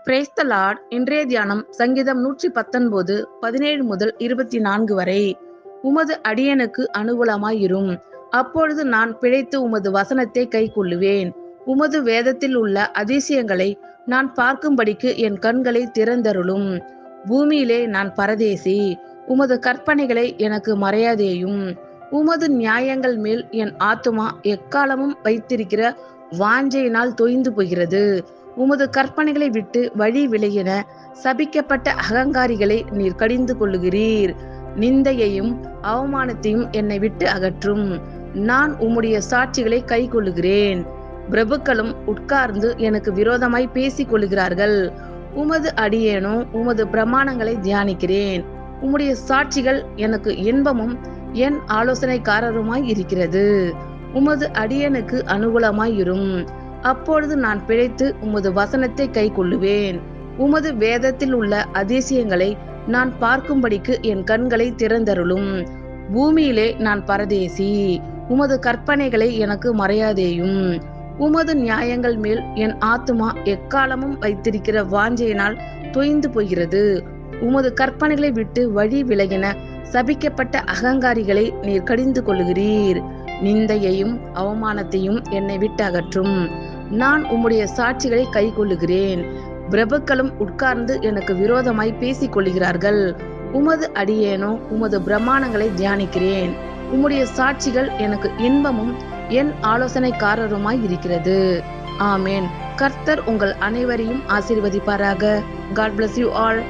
Praise the Lord. இன்றைய தியானம் சங்கீதம் 119 17 முதல் 24 வரை. உமது அடியனுக்கு அனுகூலமாயிரும், அப்பொழுது நான் பிழைத்து உமது வசனத்தை கைக்கொள்ளுவேன். உமது வேதத்தில் உள்ள அதிசயங்களை நான் பார்க்கும்படிக்கு என் கண்களை திறந்தருளும். பூமியிலே நான் பரதேசி, உமது கற்பனைகளை எனக்கு மறையாதேயும். உமது நியாயங்கள் மேல் என் ஆத்துமா எக்காலமும் வைத்திருக்கிற வாஞ்சையினால் தொய்ந்து போகிறது. உமது கற்பனைகளை விட்டு வழி விலகின சபிக்கப்பட்ட அகங்காரிகளை நீர் கடிந்து கொள்ளுகிறீர். நிந்தையையும் அவமானத்தையும் என்னை விட்டு அகற்றும். நான் உம்முடைய சாட்சிகளை கை கொள்ளுகிறேன். பிரபுக்களும் உட்கார்ந்து எனக்கு விரோதமாய் பேசிக் கொள்ளுகிறார்கள். உமது அடியேனோ உமது பிரமாணங்களை தியானிக்கிறேன். உம்முடைய சாட்சிகள் எனக்கு இன்பமும் என் ஆலோசனைக்காரருமாய் இருக்கிறது. உமது அடியனுக்கு அனுகூலமாயிரும், அப்பொழுது நான் பிழைத்து உமது வசனத்தை கை கொள்ளுவேன். உமது வேதத்தில் உள்ள அதிசயங்களை நான் பார்க்கும்படிக்கு என் கண்களை திறந்தருளும். பூமியிலே நான் பரதேசி, உமது கற்பனைகளை எனக்கு மறையாதேயும். உமது நியாயங்கள் மேல் என் ஆத்துமா எக்காலமும் வைத்திருக்கிற வாஞ்சையினால் தொய்ந்து போகிறது. உமது கற்பனைகளை விட்டு வழி விலகின சபிக்கப்பட்ட அகங்காரிகளை நீர் கடிந்து கொள்ளுகிறீர். நிந்தையையும் அவமானத்தையும் என்னை விட்டு அகற்றும். நான் உம்முடைய சாட்சிகளை கை கொள்ளுகிறேன். பிரபுக்களும் உட்கார்ந்து எனக்கு விரோதமாய் பேசிக் கொள்ளுகிறார்கள். உமது அடியேனோ உமது பிரமாணங்களை தியானிக்கிறேன். உம்முடைய சாட்சிகள் எனக்கு இன்பமும் என் ஆலோசனைக்காரருமாய் இருக்கிறது. ஆமேன். கர்த்தர் உங்கள் அனைவரையும் ஆசீர்வதிப்பாராக. God bless you all.